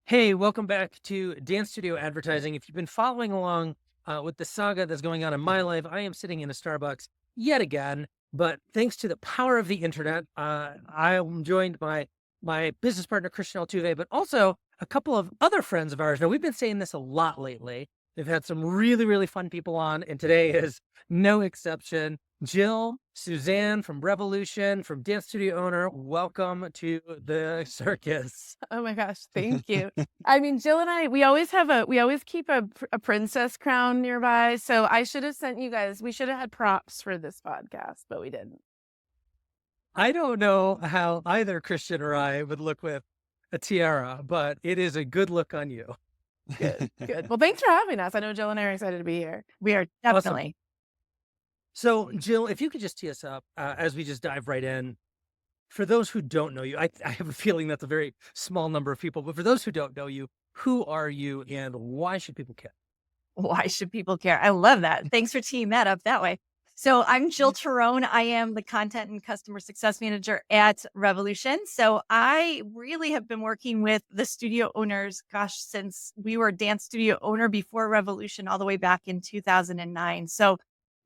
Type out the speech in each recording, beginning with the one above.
Hey, welcome back to Dance Studio Advertising. If you've been following along with the saga that's going on in my life, I am sitting in a Starbucks yet again. But thanks to the power of the internet, I am joined by my business partner Christian Altuve, but also a couple of other friends of ours. Now we've been saying this a lot lately. We've had some really, really fun people on, and today is no exception. Jill, Suzanne from Revolution, from Dance Studio Owner, welcome to the circus. Oh my gosh, thank you. I mean, Jill and I, we always keep a princess crown nearby. So I should have sent you guys, we should have had props for this podcast, but we didn't. I don't know how either Christian or I would look with a tiara, but it is a good look on you. Good, good. Well, thanks for having us. I know Jill and I are excited to be here. We are Awesome. definitely. So, Jill, if you could just tee us up as we just dive right in. For those who don't know you, I have a feeling that's a very small number of people, but for those who don't know you, who are you and why should people care? Why should people care? I love that. Thanks for teeing that up that way. So I'm Jill Tirone. I am the content and customer success manager at Revolution. So I really have been working with the studio owners, gosh, since we were dance studio owner before Revolution, all the way back in 2009. So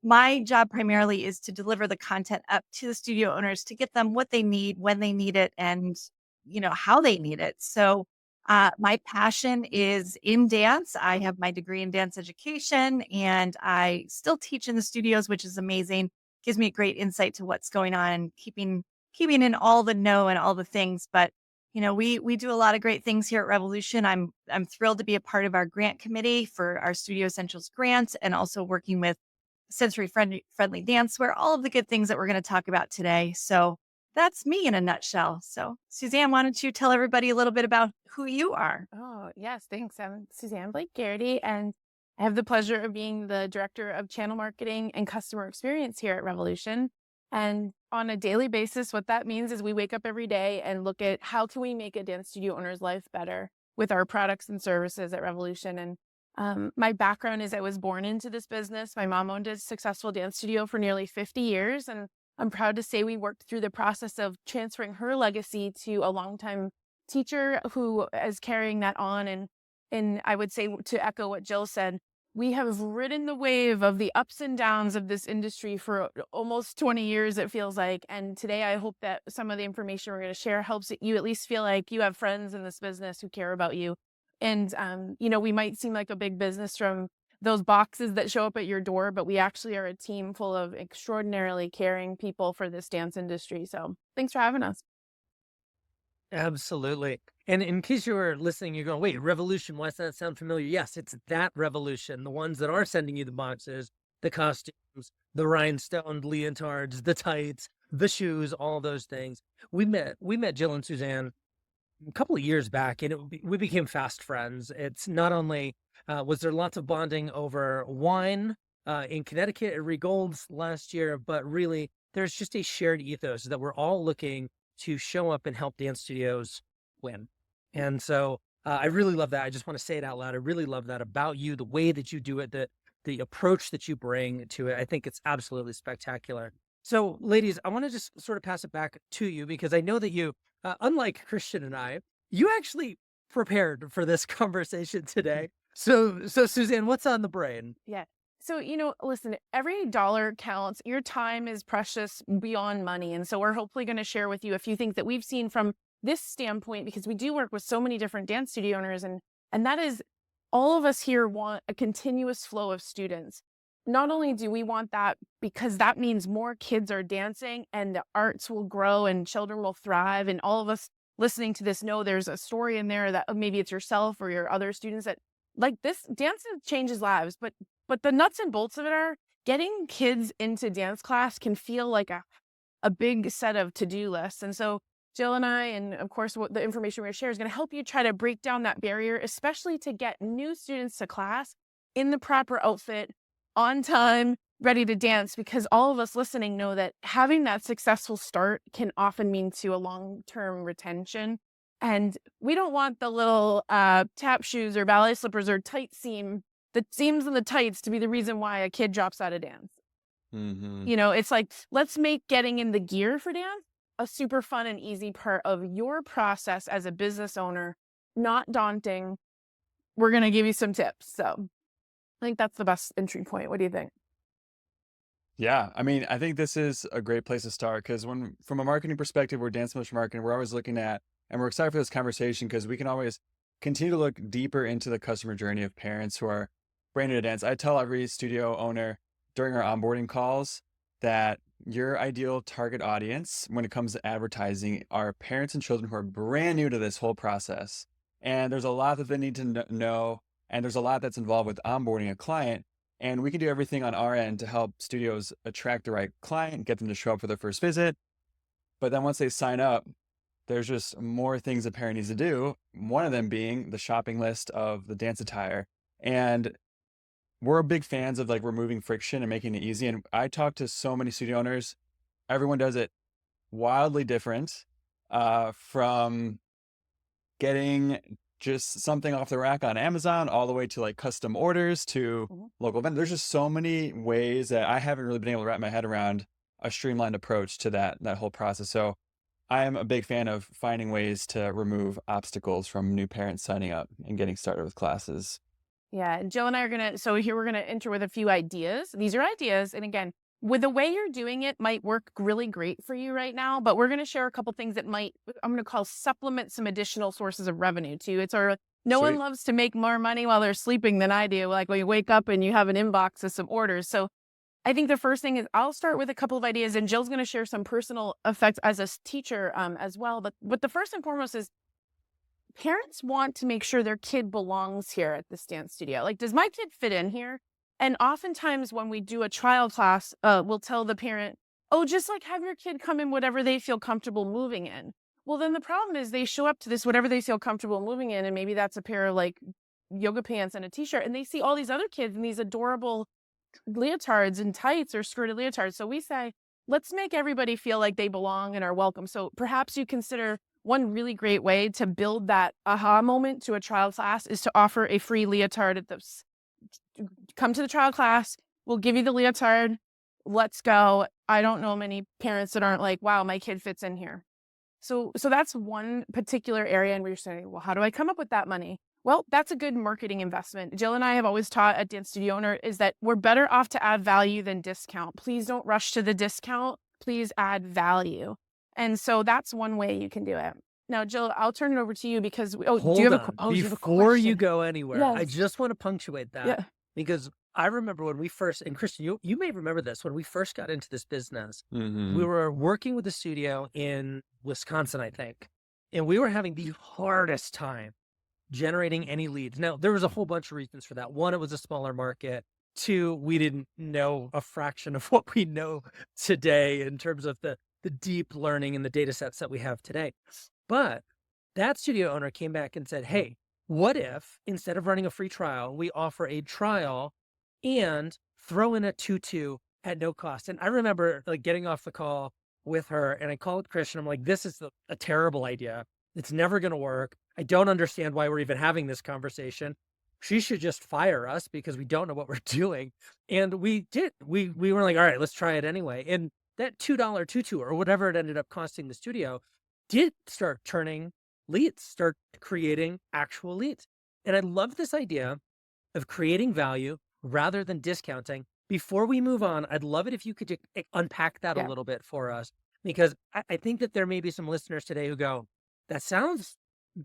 my job primarily is to deliver the content up to the studio owners to get them what they need, when they need it, and how they need it. So my passion is in dance. I have my degree in dance education and I still teach in the studios, which is amazing. Gives me a great insight to what's going on and keeping in all the know and all the things. But we do a lot of great things here at Revolution. I'm thrilled to be a part of our grant committee for our Studio Essentials grant and also working with sensory friendly dance, where all of the good things that we're going to talk about today. So that's me in a nutshell. So, Suzanne, why don't you tell everybody a little bit about who you are? Oh, yes, thanks. I'm Suzanne Gerety, and I have the pleasure of being the director of channel marketing and customer experience here at Revolution. And on a daily basis, what that means is we wake up every day and look at how can we make a dance studio owner's life better with our products and services at Revolution. And my background is I was born into this business. My mom owned a successful dance studio for nearly 50 years. And I'm proud to say we worked through the process of transferring her legacy to a longtime teacher who is carrying that on. And I would say, to echo what Jill said, we have ridden the wave of the ups and downs of this industry for almost 20 years, it feels like. And today I hope that some of the information we're going to share helps you at least feel like you have friends in this business who care about you. And, we might seem like a big business from those boxes that show up at your door, but we actually are a team full of extraordinarily caring people for this dance industry. So thanks for having us. Absolutely. And in case you were listening, you're going, wait, Revolution, why does that sound familiar? Yes, it's that Revolution, the ones that are sending you the boxes, the costumes, the rhinestoned leotards, the tights, the shoes, all those things. We met Jill and Suzanne a couple of years back, and we became fast friends. It's not only was there lots of bonding over wine in Connecticut at Riddled last year, but really there's just a shared ethos that we're all looking to show up and help dance studios win. And so I really love that. I just want to say it out loud. I really love that about you, the way that you do it, the approach that you bring to it. I think it's absolutely spectacular. So, ladies, I want to just sort of pass it back to you because I know that you, unlike Christian and I, you actually prepared for this conversation today. So Suzanne, what's on the brain? Yeah. So, listen, every dollar counts. Your time is precious beyond money. And so we're hopefully going to share with you a few things that we've seen from this standpoint, because we do work with so many different dance studio owners. And that is, all of us here want a continuous flow of students. Not only do we want that because that means more kids are dancing and the arts will grow and children will thrive. And all of us listening to this know there's a story in there that maybe it's yourself or your other students that like this dance changes lives. But the nuts and bolts of it are getting kids into dance class can feel like a big set of to-do lists. And so Jill and I, and of course, what the information we're going to share is going to help you try to break down that barrier, especially to get new students to class in the proper outfit, on time, ready to dance, because all of us listening know that having that successful start can often mean to a long-term retention. And we don't want the little tap shoes or ballet slippers or the seams and the tights to be the reason why a kid drops out of dance. Mhm. It's like, let's make getting in the gear for dance a super fun and easy part of your process as a business owner, not daunting. We're going to give you some tips. So I think that's the best entry point. What do you think? Yeah, I mean, I think this is a great place to start because from a marketing perspective, we're dance motion marketing. We're always looking at, and we're excited for this conversation because we can always continue to look deeper into the customer journey of parents who are brand new to dance. I tell every studio owner during our onboarding calls that your ideal target audience when it comes to advertising are parents and children who are brand new to this whole process. And there's a lot that they need to know, and there's a lot that's involved with onboarding a client. And we can do everything on our end to help studios attract the right client, get them to show up for their first visit. But then once they sign up, there's just more things a parent needs to do. One of them being the shopping list of the dance attire. And we're big fans of like removing friction and making it easy. And I talk to so many studio owners. Everyone does it wildly different, from getting just something off the rack on Amazon all the way to like custom orders to local events. There's just so many ways that I haven't really been able to wrap my head around a streamlined approach to that whole process. So I am a big fan of finding ways to remove obstacles from new parents signing up and getting started with classes. Yeah, Jill and I are so here we're gonna enter with a few ideas. These are ideas, and again, with the way you're doing it might work really great for you right now, but we're gonna share a couple things that might, I'm gonna call supplement some additional sources of revenue too. No one Sweet. loves to make more money while they're sleeping than I do. Like when you wake up and you have an inbox of some orders. So I think the first thing is I'll start with a couple of ideas, and Jill's gonna share some personal effects as a teacher as well. But the first and foremost is parents want to make sure their kid belongs here at this dance studio. Like, does my kid fit in here? And oftentimes when we do a trial class, we'll tell the parent, oh, just like have your kid come in whatever they feel comfortable moving in. Well, then the problem is they show up to this, whatever they feel comfortable moving in. And maybe that's a pair of like yoga pants and a t-shirt. And they see all these other kids in these adorable leotards and tights or skirted leotards. So we say, let's make everybody feel like they belong and are welcome. So perhaps you consider one really great way to build that aha moment to a trial class is to offer a free leotard at this. Come to the trial class. We'll give you the leotard. Let's go. I don't know many parents that aren't like, wow, my kid fits in here. So that's one particular area. And we're saying, well, how do I come up with that money? Well, that's a good marketing investment. Jill and I have always taught at Dance Studio Owner is that we're better off to add value than discount. Please don't rush to the discount. Please add value. And so that's one way you can do it. Now, Jill, I'll turn it over to you because do you have before you go anywhere, Yes. I just want to punctuate that. Yeah. Because I remember when we first, and Christian, you may remember this, when we first got into this business, Mm-hmm. we were working with a studio in Wisconsin, I think, and we were having the hardest time generating any leads. Now, there was a whole bunch of reasons for that. One, it was a smaller market. Two, we didn't know a fraction of what we know today in terms of the deep learning and the data sets that we have today. But that studio owner came back and said, hey, what if instead of running a free trial, we offer a trial and throw in a tutu at no cost? And I remember like getting off the call with her and I called Christian. I'm like, this is a terrible idea. It's never going to work. I don't understand why we're even having this conversation. She should just fire us because we don't know what we're doing. And we did. We were like, all right, let's try it anyway. And that $2 tutu or whatever it ended up costing the studio did start turning leads, start creating actual leads. And I love this idea of creating value rather than discounting. Before we move on, I'd love it if you could unpack that a little bit for us, because I think that there may be some listeners today who go, that sounds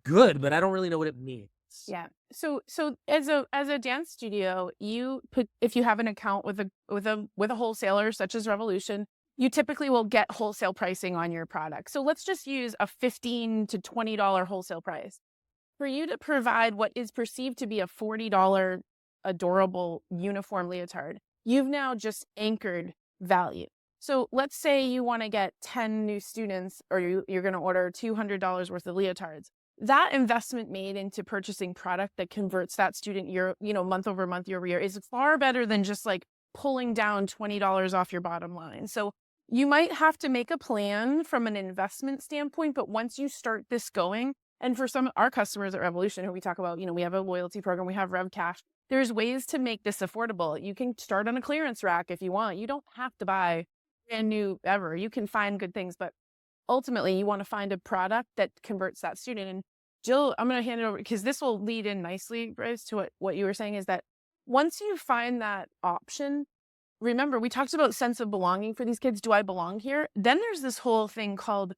good, but I don't really know what it means. Yeah. So as a dance studio, if you have an account with a wholesaler such as Revolution, you typically will get wholesale pricing on your product. So let's just use a $15 to $20 wholesale price. For you to provide what is perceived to be a $40 adorable uniform leotard, you've now just anchored value. So let's say you want to get 10 new students, or you're going to order $200 worth of leotards. That investment made into purchasing product that converts that student month over month, year over year is far better than just like pulling down $20 off your bottom line. So you might have to make a plan from an investment standpoint, but once you start this going, and for some of our customers at Revolution, who we talk about, we have a loyalty program, we have RevCash. There's ways to make this affordable. You can start on a clearance rack if you want. You don't have to buy brand new ever. You can find good things, but ultimately you want to find a product that converts that student. And Jill, I'm going to hand it over because this will lead in nicely, Bryce, to what you were saying is that once you find that option, remember, we talked about sense of belonging for these kids. Do I belong here? Then there's this whole thing called,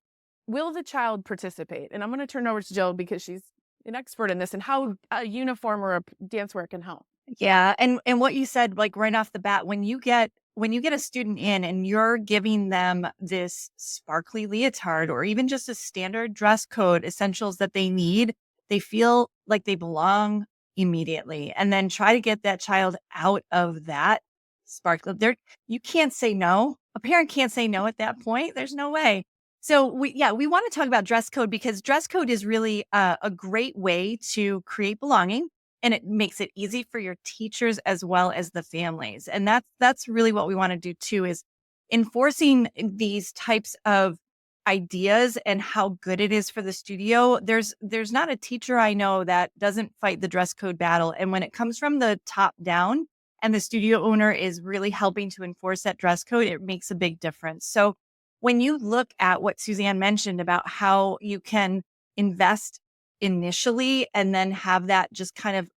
will the child participate? And I'm going to turn over to Jill because she's an expert in this and how a uniform or a dance wear can help. Yeah. And what you said, like right off the bat, when you get a student in and you're giving them this sparkly leotard or even just a standard dress code essentials that they need, they feel like they belong immediately. And then try to get that child out of that sparkly. You can't say no. A parent can't say no at that point. There's no way. So we want to talk about dress code because dress code is really a great way to create belonging. And it makes it easy for your teachers as well as the families. And that's really what we want to do too, is enforcing these types of ideas and how good it is for the studio. There's not a teacher I know that doesn't fight the dress code battle. And when it comes from the top down and the studio owner is really helping to enforce that dress code, it makes a big difference. So when you look at what Suzanne mentioned about how you can invest initially and then have that just kind of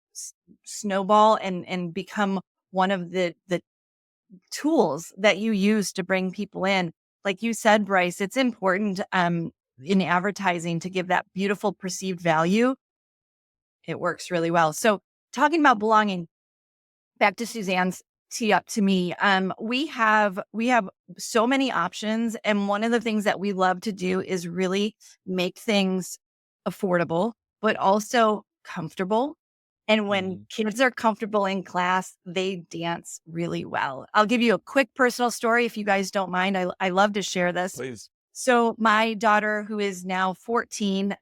snowball and become one of the tools that you use to bring people in. Like you said, Bryce, it's important in advertising to give that beautiful perceived value. It works really well. So talking about belonging, back to Suzanne's tee up to me. We have so many options. And one of the things that we love to do is really make things affordable, but also comfortable. And when kids are comfortable in class, they dance really well. I'll give you a quick personal story if you guys don't mind. I love to share this. Please. So my daughter, who is now 14,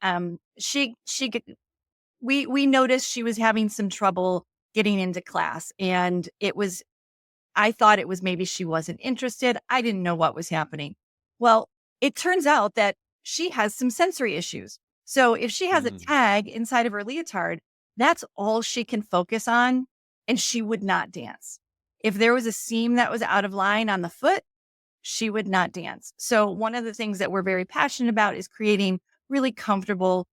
we noticed she was having some trouble getting into class, and I thought it was maybe she wasn't interested. I didn't know what was happening. Well, it turns out that she has some sensory issues. So if she has a tag inside of her leotard, that's all she can focus on, and she would not dance. If there was a seam that was out of line on the foot, she would not dance. So one of the things that we're very passionate about is creating really comfortable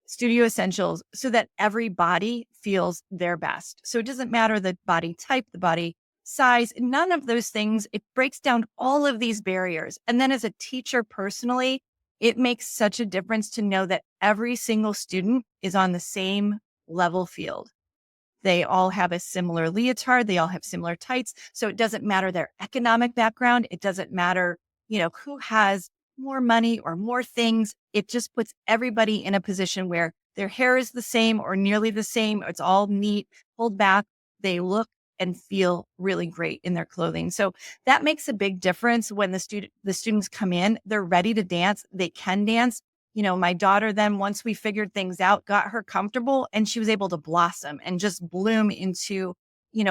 studio essentials so that every body feels their best. So it doesn't matter the body type, the body size, none of those things. It breaks down all of these barriers. And then as a teacher personally, it makes such a difference to know that every single student is on the same level field. They all have a similar leotard. They all have similar tights. So it doesn't matter their economic background. It doesn't matter, who has more money or more things. It just puts everybody in a position where their hair is the same or nearly the same. It's all neat, pulled back. They look and feel really great in their clothing. So that makes a big difference when the students come in. They're ready to dance. They can dance. My daughter then, once we figured things out, got her comfortable, and she was able to blossom and just bloom into,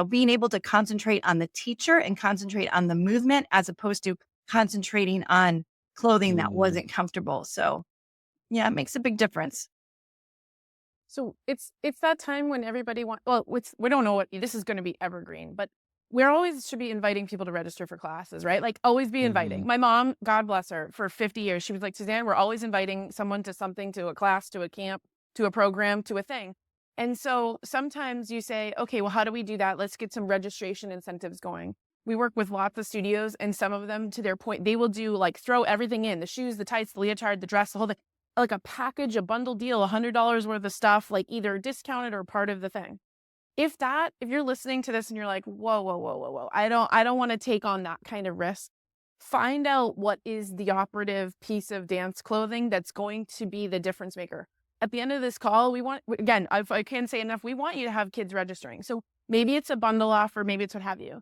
being able to concentrate on the teacher and concentrate on the movement as opposed to concentrating on clothing that wasn't comfortable. So yeah, it makes a big difference. So it's that time when everybody we don't know what this is going to be evergreen, but we're always should be inviting people to register for classes, right? Like always be inviting. My mom, God bless her, for 50 years, she was like, Suzanne, we're always inviting someone to something, to a class, to a camp, to a program, to a thing. And so sometimes you say, okay, well, how do we do that? Let's get some registration incentives going. We work with lots of studios, and some of them, to their point, they will do like throw everything in, the shoes, the tights, the leotard, the dress, the whole thing, like a package, a bundle deal, $100 worth of stuff, like either discounted or part of the thing. If you're listening to this and you're like, whoa, I don't want to take on that kind of risk. Find out what is the operative piece of dance clothing that's going to be the difference maker. At the end of this call, again, if I can't say enough, we want you to have kids registering. So maybe it's a bundle offer, maybe it's what have you.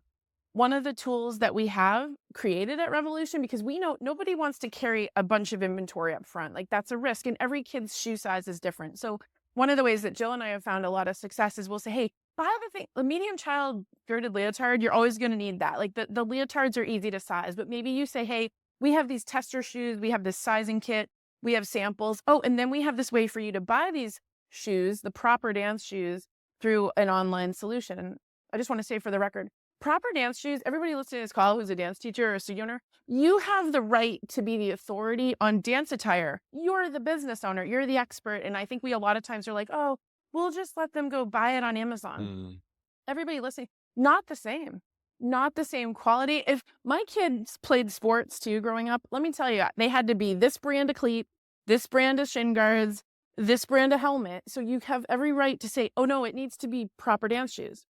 One of the tools that we have created at Revolution, because we know nobody wants to carry a bunch of inventory up front. Like that's a risk, and every kid's shoe size is different. So one of the ways that Jill and I have found a lot of success is we'll say, hey, buy the medium child girded leotard. You're always going to need that. Like the leotards are easy to size, but maybe you say, hey, we have these tester shoes. We have this sizing kit. We have samples. Oh, and then we have this way for you to buy these shoes, the proper dance shoes, through an online solution. And I just want to say for the record, proper dance shoes, everybody listening to this call who's a dance teacher or a studio owner, you have the right to be the authority on dance attire. You're the business owner, you're the expert. And I think we a lot of times are like, oh, we'll just let them go buy it on Amazon. Mm. Everybody listening, not the same. Not the same quality. If my kids played sports too growing up, let me tell you, they had to be this brand of cleat, this brand of shin guards, this brand of helmet. So you have every right to say, oh no, it needs to be proper dance shoes.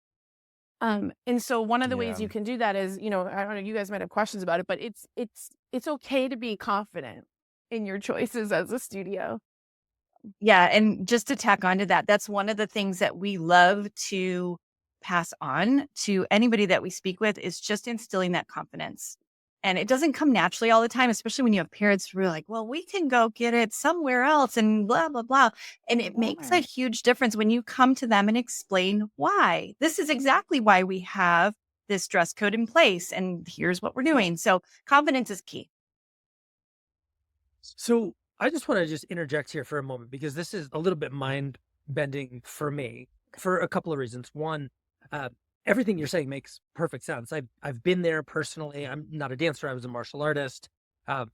And so one of the ways Yeah. you can do that is, I don't know, you guys might have questions about it, but it's okay to be confident in your choices as a studio. Yeah. And just to tack onto that, that's one of the things that we love to pass on to anybody that we speak with is just instilling that confidence. And it doesn't come naturally all the time, especially when you have parents who are like, well, we can go get it somewhere else and blah, blah, blah. And it makes a huge difference when you come to them and explain why. This is exactly why we have this dress code in place. And here's what we're doing. So confidence is key. So I just want to just interject here for a moment because this is a little bit mind bending for me for a couple of reasons. One, everything you're saying makes perfect sense. I've been there personally. I'm not a dancer. I was a martial artist.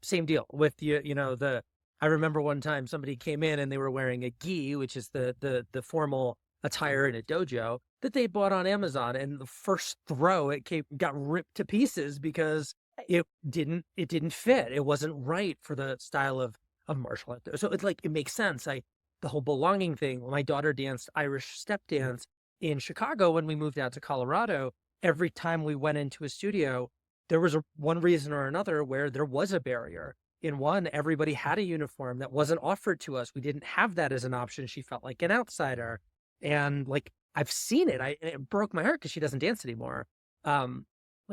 Same deal with I remember one time somebody came in and they were wearing a gi, which is the formal attire in a dojo that they bought on Amazon. And the first throw, got ripped to pieces because it didn't fit. It wasn't right for the style of martial art. So it's like, it makes sense. The whole belonging thing. My daughter danced Irish step dance in Chicago when we moved out to Colorado. Every time we went into a studio, there was one reason or another where there was a barrier. In one, everybody had a uniform that wasn't offered to us. We didn't have that as an option. She felt like an outsider. And like, I've seen it. It broke my heart because she doesn't dance anymore.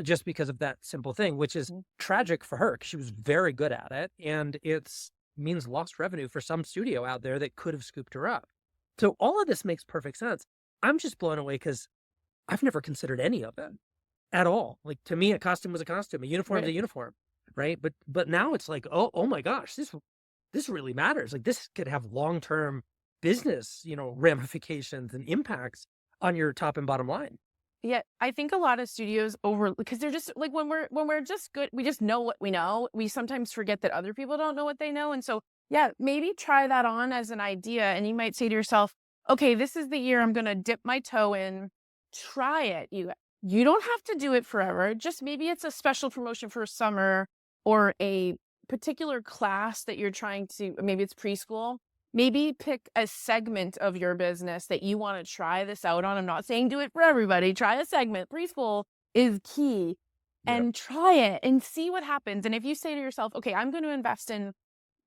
Just because of that simple thing, which is tragic for her because she was very good at it. And it's means lost revenue for some studio out there that could have scooped her up. So all of this makes perfect sense. I'm just blown away because I've never considered any of it at all. Like, to me, a costume was a costume, a uniform is a uniform, right? But now it's like, oh my gosh, this really matters. Like, this could have long-term business, ramifications and impacts on your top and bottom line. Yeah, I think a lot of studios because they're just like when we're just good, we just know what we know. We sometimes forget that other people don't know what they know. And so, yeah, maybe try that on as an idea. And you might say to yourself, okay, this is the year I'm going to dip my toe in, try it. You don't have to do it forever. Just maybe it's a special promotion for summer or a particular class that you're trying to, maybe it's preschool. Maybe pick a segment of your business that you want to try this out on. I'm not saying do it for everybody. Try a segment. Preschool is key. And try it and see what happens. And if you say to yourself, okay, I'm going to invest in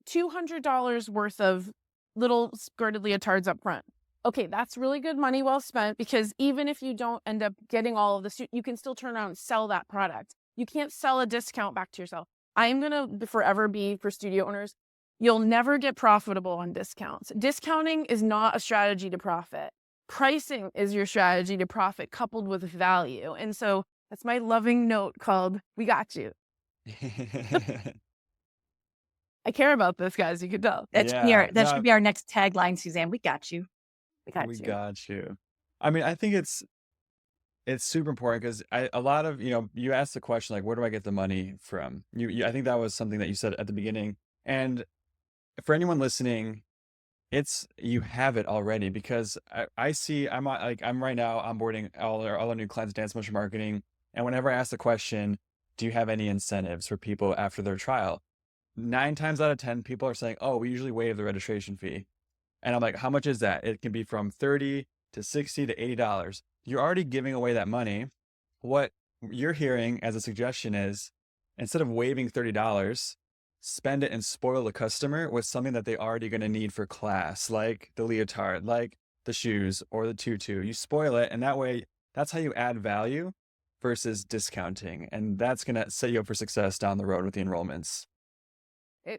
$200 worth of little skirted leotards up front. Okay, that's really good money well spent because even if you don't end up getting all of the you can still turn around and sell that product. You can't sell a discount back to yourself. I'm going to forever be for studio owners. You'll never get profitable on discounts. Discounting is not a strategy to profit. Pricing is your strategy to profit coupled with value. And so that's my loving note called, we got you. I care about this, guys. You can tell. That should be our next tagline, Suzanne. We got you. We got you. I mean, I think it's super important because a lot of, you asked the question, like, where do I get the money from? I think that was something that you said at the beginning. And for anyone listening, you have it already because I see I'm right now onboarding all our new clients, dance motion marketing. And whenever I ask the question, do you have any incentives for people after their trial? 9 times out of 10, people are saying, oh, we usually waive the registration fee. And I'm like, how much is that? It can be from $30 to $60 to $80. You're already giving away that money. What you're hearing as a suggestion is instead of waiving $30, spend it and spoil the customer with something that they're already going to need for class, like the leotard, like the shoes or the tutu. You spoil it, and that way, that's how you add value versus discounting. And that's going to set you up for success down the road with the enrollments.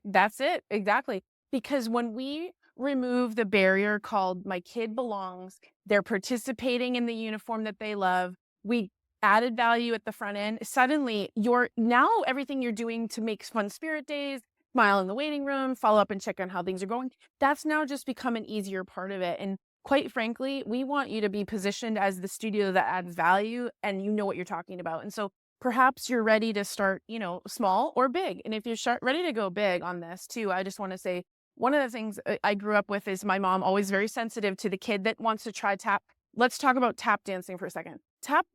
That's it. Exactly. Because when we remove the barrier called my kid belongs, they're participating in the uniform that they love, we added value at the front end. Suddenly, now everything you're doing to make fun spirit days, smile in the waiting room, follow up and check on how things are going, that's now just become an easier part of it. And quite frankly, we want you to be positioned as the studio that adds value and you know what you're talking about. And so perhaps you're ready to start, small or big. And if you're ready to go big on this too, I just want to say one of the things I grew up with is my mom always very sensitive to the kid that wants to try tap. Let's talk about tap dancing for a second.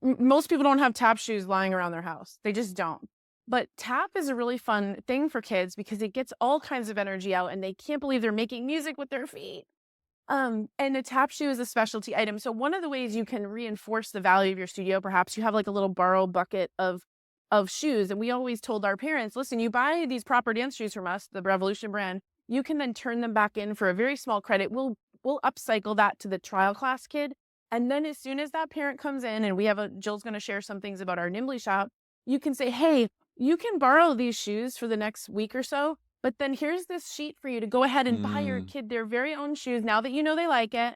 Most people don't have tap shoes lying around their house. They just don't. But tap is a really fun thing for kids because it gets all kinds of energy out and they can't believe they're making music with their feet. And a tap shoe is a specialty item. So one of the ways you can reinforce the value of your studio, perhaps you have like a little borrow bucket of shoes. And we always told our parents, listen, you buy these proper dance shoes from us, the Revolution brand, you can then turn them back in for a very small credit. We'll upcycle that to the trial class kid. And then as soon as that parent comes in and Jill's going to share some things about our Nimbly shop, you can say, hey, you can borrow these shoes for the next week or so. But then here's this sheet for you to go ahead and buy your kid their very own shoes now that you know they like it.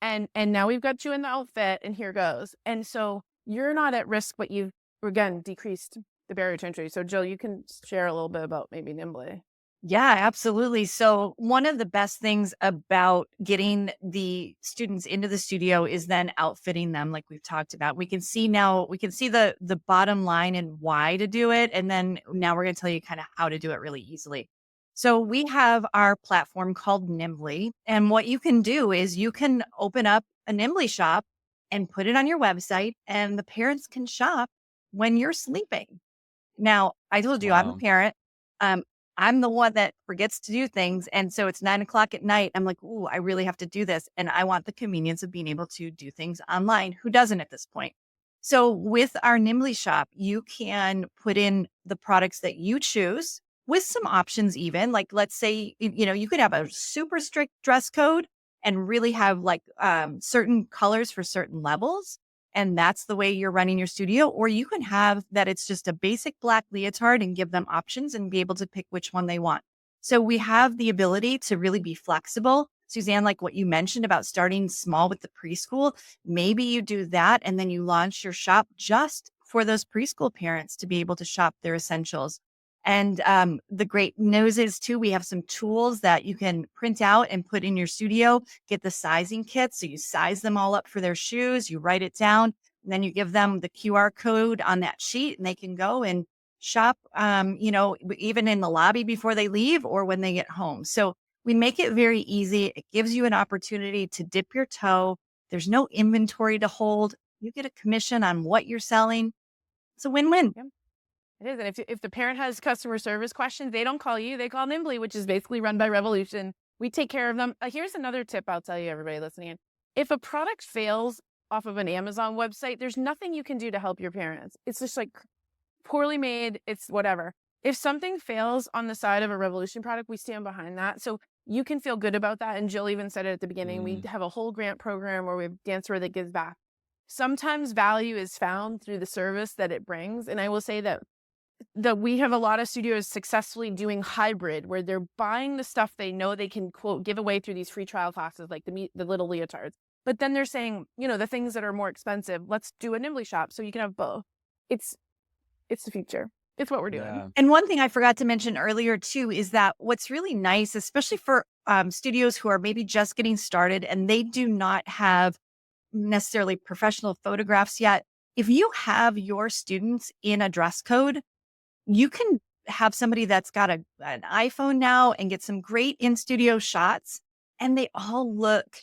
And now we've got you in the outfit and here goes. And so you're not at risk, but you've, again, decreased the barrier to entry. So Jill, you can share a little bit about maybe Nimbly. Yeah, absolutely. So one of the best things about getting the students into the studio is then outfitting them like we've talked about. We can see the bottom line and why to do it. And then now we're going to tell you kind of how to do it really easily. So we have our platform called Nimbly. And what you can do is you can open up a Nimbly shop and put it on your website and the parents can shop when you're sleeping. Now, I told you I'm a Wow. parent. I'm the one that forgets to do things. And so it's 9:00 at night. I'm like, ooh, I really have to do this. And I want the convenience of being able to do things online. Who doesn't at this point? So with our Nimbly shop, you can put in the products that you choose with some options even. Like, let's say, you could have a super strict dress code and really have like certain colors for certain levels. And that's the way you're running your studio. Or you can have that it's just a basic black leotard and give them options and be able to pick which one they want. So we have the ability to really be flexible. Suzanne, like what you mentioned about starting small with the preschool, maybe you do that and then you launch your shop just for those preschool parents to be able to shop their essentials. And the great news is too, we have some tools that you can print out and put in your studio, get the sizing kits. So you size them all up for their shoes, you write it down, and then you give them the QR code on that sheet and they can go and shop, even in the lobby before they leave or when they get home. So we make it very easy. It gives you an opportunity to dip your toe. There's no inventory to hold. You get a commission on what you're selling. It's a win-win. Yep. It is. And if the parent has customer service questions, they don't call you, they call Nimbly, which is basically run by Revolution. We take care of them. Here's another tip I'll tell you, everybody listening in. If a product fails off of an Amazon website, there's nothing you can do to help your parents. It's just like poorly made. It's whatever. If something fails on the side of a Revolution product, we stand behind that. So you can feel good about that. And Jill even said it at the beginning. We have a whole grant program where we have Dancer that gives back. Sometimes value is found through the service that it brings. And I will say that we have a lot of studios successfully doing hybrid where they're buying the stuff they know they can quote give away through these free trial classes like the little leotards. But then they're saying, the things that are more expensive, let's do a Nimbly shop so you can have both. It's the future. It's what we're doing. Yeah. And one thing I forgot to mention earlier too is that what's really nice, especially for studios who are maybe just getting started and they do not have necessarily professional photographs yet, if you have your students in a dress code, you can have somebody that's got an iPhone now and get some great in-studio shots and they all look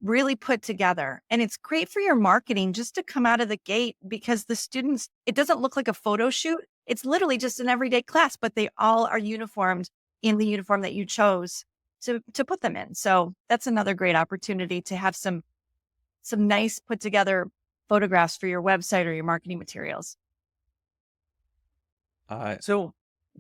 really put together. And it's great for your marketing just to come out of the gate because the students, it doesn't look like a photo shoot. It's literally just an everyday class, but they all are uniformed in the uniform that you chose to put them in. So that's another great opportunity to have some nice put together photographs for your website or your marketing materials. So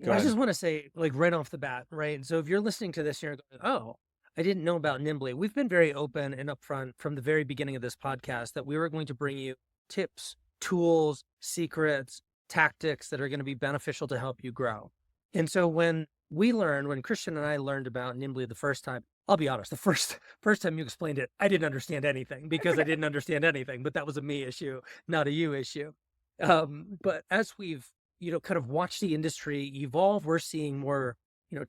Go I ahead. just want to say, like right off the bat, right? So if you're listening to this and you're going, oh, I didn't know about Nimbly. We've been very open and upfront from the very beginning of this podcast that we were going to bring you tips, tools, secrets, tactics that are going to be beneficial to help you grow. And so when Christian and I learned about Nimbly the first time, I'll be honest, the first time you explained it, I didn't understand anything because I didn't understand anything, but that was a me issue, not a you issue. But as we've kind of watch the industry evolve, we're seeing more,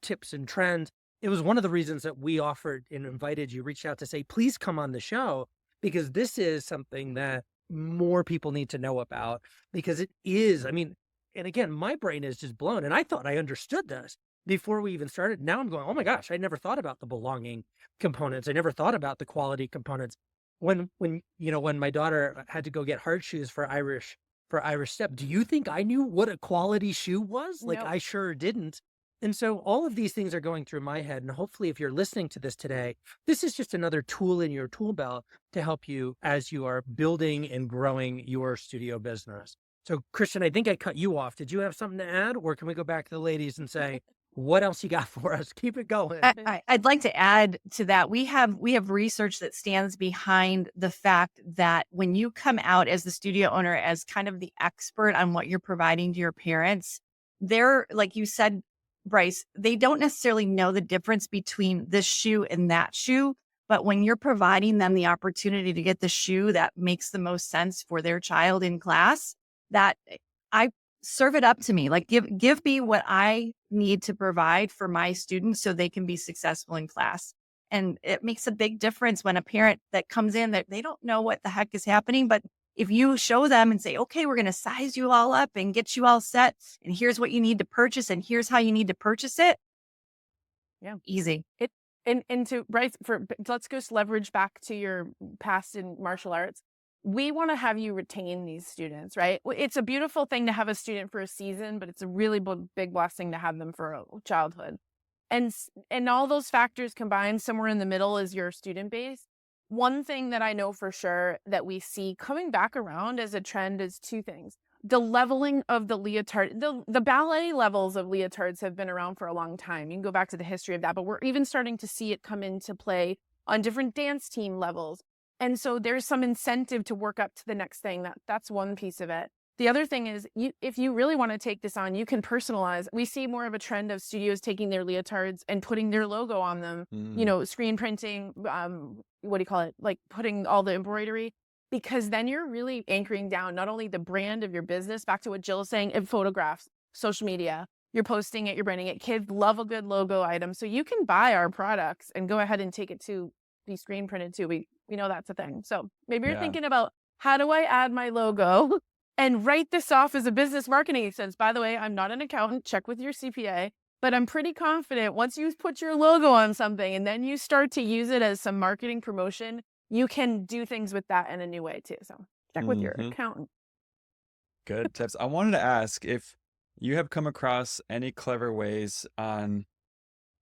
tips and trends. it was one of the reasons that we offered and invited you, reached out to say, please come on the show, because this is something that more people need to know about, because it is, I mean, and again, my brain is just blown. And I thought I understood this before we even started. Now I'm going, oh my gosh, I never thought about the belonging components. I never thought about the quality components. When my daughter had to go get hard shoes for Irish step, do you think I knew what a quality shoe was? Like, Nope. I sure didn't. And so all of these things are going through my head. And hopefully, if you're listening to this today, this is just another tool in your tool belt to help you as you are building and growing your studio business. So, Christian, I think I cut you off. Did you have something to add, or can we go back to the ladies and say, what else you got for us? Keep it going. I'd like to add to that. We have research that stands behind the fact that when you come out as the studio owner, as kind of the expert on what you're providing to your parents, they're, like you said, Bryce, they don't necessarily know the difference between this shoe and that shoe. But when you're providing them the opportunity to get the shoe that makes the most sense for their child in class, that I serve it up to me. Like, give me what I need to provide for my students so they can be successful in class. And it makes a big difference when a parent that comes in, that they don't know what the heck is happening, but if you show them and say, okay, we're going to size you all up and get you all set, and here's what you need to purchase, and here's how you need to purchase it. Yeah. Easy. And to Bryce, let's go leverage back to your past in martial arts. We want to have you retain these students, right? It's a beautiful thing to have a student for a season, but it's a really big blessing to have them for a childhood. And all those factors combined, somewhere in the middle is your student base. One thing that I know for sure that we see coming back around as a trend is two things. The leveling of the leotard, the ballet levels of leotards have been around for a long time. You can go back to the history of that, but we're even starting to see it come into play on different dance team levels. And so there's some incentive to work up to the next thing. That's one piece of it. The other thing is, if you really want to take this on, you can personalize. We see more of a trend of studios taking their leotards and putting their logo on them, screen printing, what do you call it? Like putting all the embroidery, because then you're really anchoring down not only the brand of your business, back to what Jill was saying, in photographs, social media, you're posting it, you're branding it. Kids love a good logo item. So you can buy our products and go ahead and take it to be screen printed too. We know that's a thing. So maybe you're thinking about, how do I add my logo and write this off as a business marketing expense? By the way, I'm not an accountant. Check with your CPA. But I'm pretty confident once you put your logo on something and then you start to use it as some marketing promotion, you can do things with that in a new way too. So check with your accountant. Good tips. I wanted to ask if you have come across any clever ways on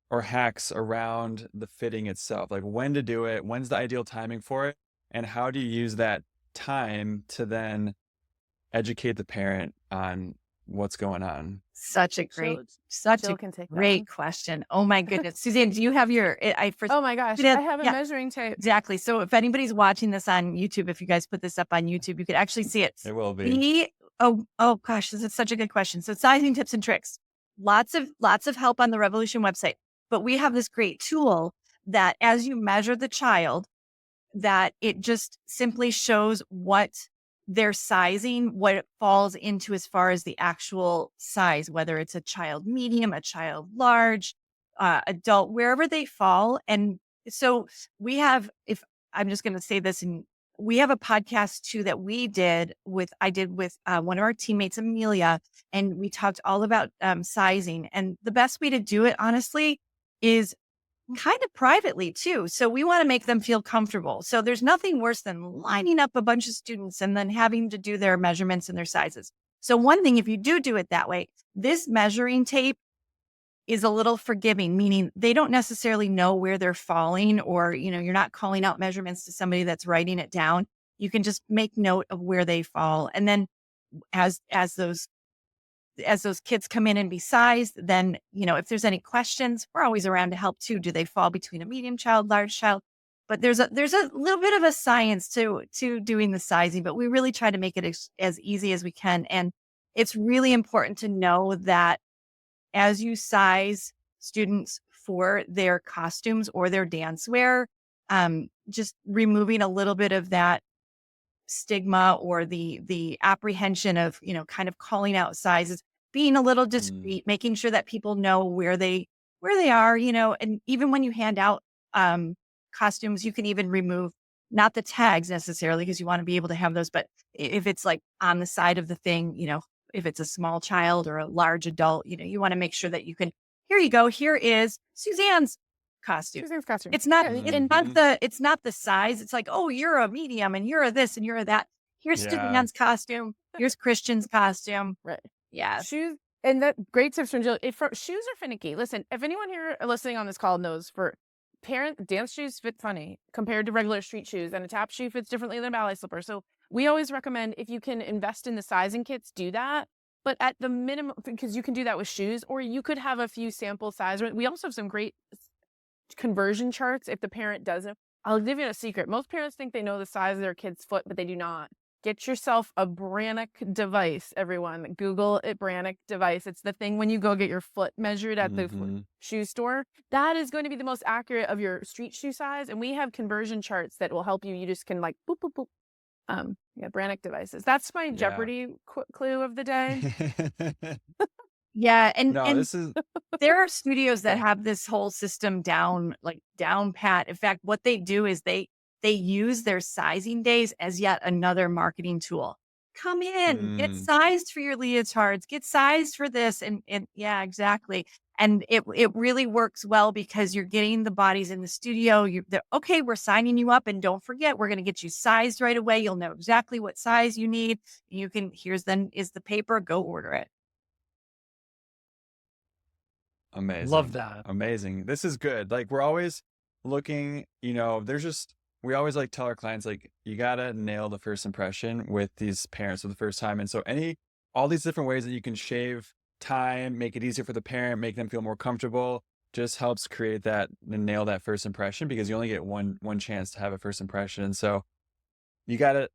or hacks around the fitting itself, like when to do it, when's the ideal timing for it, and how do you use that time to then educate the parent on what's going on? Such a great question. Oh my goodness. Suzanne, do you have your, oh my gosh, I have a measuring tape. Exactly. So if anybody's watching this on YouTube, if you guys put this up on YouTube, you could actually see it. It will be. Oh gosh, this is such a good question. So sizing tips and tricks, lots of help on the Revolution website, but we have this great tool that as you measure the child, that it just simply shows what their sizing, what it falls into as far as the actual size, whether it's a child medium, a child large, adult, wherever they fall. And so we have, if I'm just going to say this, and we have a podcast too that I did with one of our teammates, Amelia, and we talked all about sizing. And the best way to do it, honestly, is kind of privately too. So we want to make them feel comfortable. So there's nothing worse than lining up a bunch of students and then having to do their measurements and their sizes. So one thing, if you do it that way, this measuring tape is a little forgiving, meaning they don't necessarily know where they're falling, or, you're not calling out measurements to somebody that's writing it down. You can just make note of where they fall. And then as those kids come in and be sized, then, if there's any questions, we're always around to help too. Do they fall between a medium child, large child? But there's a little bit of a science to doing the sizing, but we really try to make it as easy as we can. And it's really important to know that as you size students for their costumes or their dance wear, just removing a little bit of that stigma or the apprehension of, kind of calling out sizes, being a little discreet, making sure that people know where they where they are, and even when you hand out costumes, you can even remove not the tags necessarily because you want to be able to have those, but if it's like on the side of the thing, if it's a small child or a large adult, you want to make sure that you can, here you go. Here is Suzanne's costume. Suzanne's costume. It's not, Yeah, it's not the size. It's like, oh, you're a medium and you're a this and you're a that. Here's Yeah. Suzanne's costume. Here's Christian's costume. right. Yeah. Shoes, and that great tips from Jill. Shoes are finicky. Listen, if anyone here listening on this call knows, for parent, dance shoes fit funny compared to regular street shoes, and a tap shoe fits differently than a ballet slipper. So we always recommend, if you can invest in the sizing kits, do that. But at the minimum, because you can do that with shoes, or you could have a few sample size. We also have some great conversion charts if the parent doesn't. I'll give you a secret. Most parents think they know the size of their kid's foot, but they do not. Get yourself a Brannock device, everyone. Google it, Brannock device. It's the thing when you go get your foot measured at the shoe store. That is going to be the most accurate of your street shoe size. And we have conversion charts that will help you. You just can like boop, boop, boop. Brannock devices. That's my Jeopardy clue of the day. Yeah. And, No, and this is there are studios that have this whole system down pat. In fact, what they do is they use their sizing days as yet another marketing tool. Come in, get sized for your leotards, get sized for this. And yeah, exactly. And it really works well because you're getting the bodies in the studio. Okay, we're signing you up. And don't forget, we're going to get you sized right away. You'll know exactly what size you need. Here's the paper, go order it. amazing. Love that. Amazing. This is good. Like, we're always looking, we always tell our clients, you got to nail the first impression with these parents for the first time. And so all these different ways that you can shave time, make it easier for the parent, make them feel more comfortable, just helps create that and nail that first impression, because you only get one chance to have a first impression. And so you gotta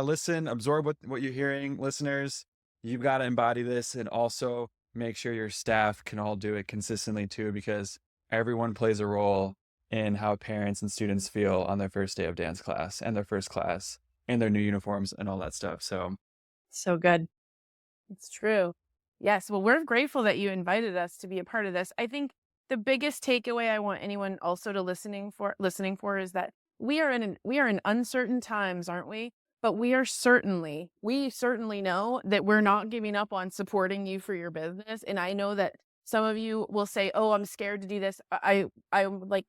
listen, absorb what you're hearing, listeners. You've got to embody this, and also make sure your staff can all do it consistently too, because everyone plays a role in how parents and students feel on their first day of dance class and their first class and their new uniforms and all that stuff. So good. It's true. Yes. Well, we're grateful that you invited us to be a part of this. I think the biggest takeaway I want anyone also to listening for is that we are in uncertain times, aren't we? But we certainly know that we're not giving up on supporting you for your business. And I know that some of you will say, "Oh, I'm scared to do this." I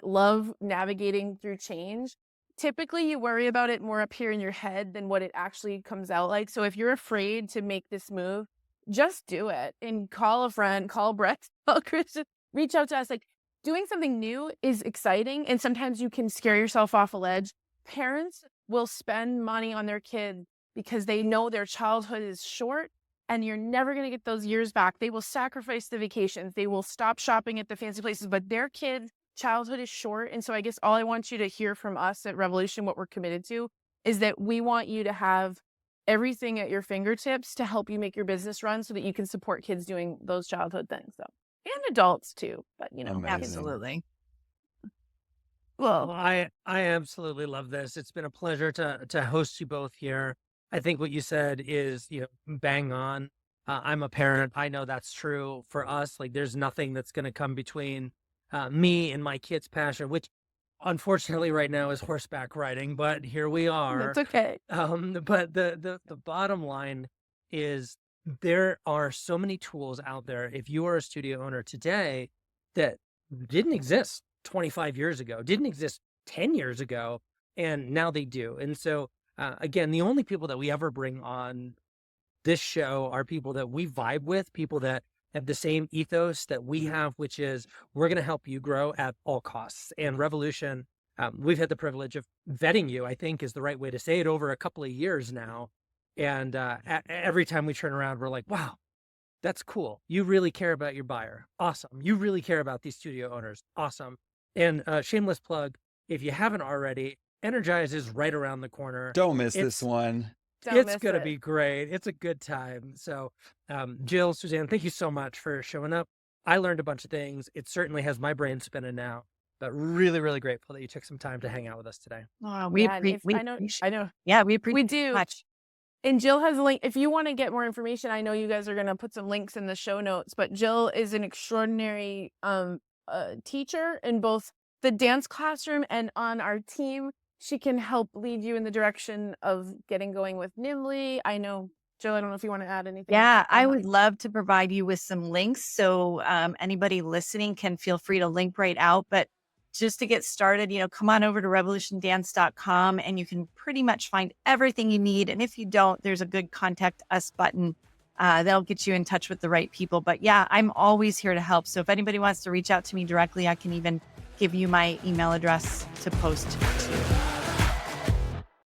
love navigating through change. Typically, you worry about it more up here in your head than what it actually comes out like. So if you're afraid to make this move, just do it and call a friend, call Brett, call Christian, reach out to us. Doing something new is exciting, and sometimes you can scare yourself off a ledge. Parents will spend money on their kid because they know their childhood is short and you're never going to get those years back. They will sacrifice the vacations. They will stop shopping at the fancy places, but their kid's childhood is short. And so I guess all I want you to hear from us at Revolution, what we're committed to, is that we want you to have everything at your fingertips to help you make your business run so that you can support kids doing those childhood things. So, and adults too, but Amazing. Absolutely. Well, I absolutely love this. It's been a pleasure to host you both here. I think what you said is, bang on. I'm a parent. I know that's true for us. There's nothing that's going to come between me and my kid's passion, which unfortunately right now is horseback riding, but here we are. It's okay. But the bottom line is there are so many tools out there. If you are a studio owner today that didn't exist 25 years ago, didn't exist 10 years ago, and now they do. And so, again, the only people that we ever bring on this show are people that we vibe with, people that have the same ethos that we have, which is we're going to help you grow at all costs. And Revolution, we've had the privilege of vetting you, I think is the right way to say it, over a couple of years now. And every time we turn around, we're like, wow, that's cool. You really care about your buyer. Awesome. You really care about these studio owners. Awesome. And shameless plug, if you haven't already, Energize is right around the corner. Don't miss this one. It's going to be great. It's a good time. So, Jill, Suzanne, thank you so much for showing up. I learned a bunch of things. It certainly has my brain spinning now, but really, really grateful that you took some time to hang out with us today. Oh, I know. Yeah, we appreciate We do. it much. And Jill has a link. If you want to get more information, I know you guys are going to put some links in the show notes, but Jill is an extraordinary a teacher in both the dance classroom and on our team. She can help lead you in the direction of getting going with Nimbly. I know, Jill, I don't know if you want to add anything. Yeah, I would love to provide you with some links. So anybody listening can feel free to link right out. But just to get started, come on over to revolutiondance.com and you can pretty much find everything you need. And if you don't, there's a good contact us button. That'll get you in touch with the right people. But yeah, I'm always here to help. So if anybody wants to reach out to me directly, I can even give you my email address to post to.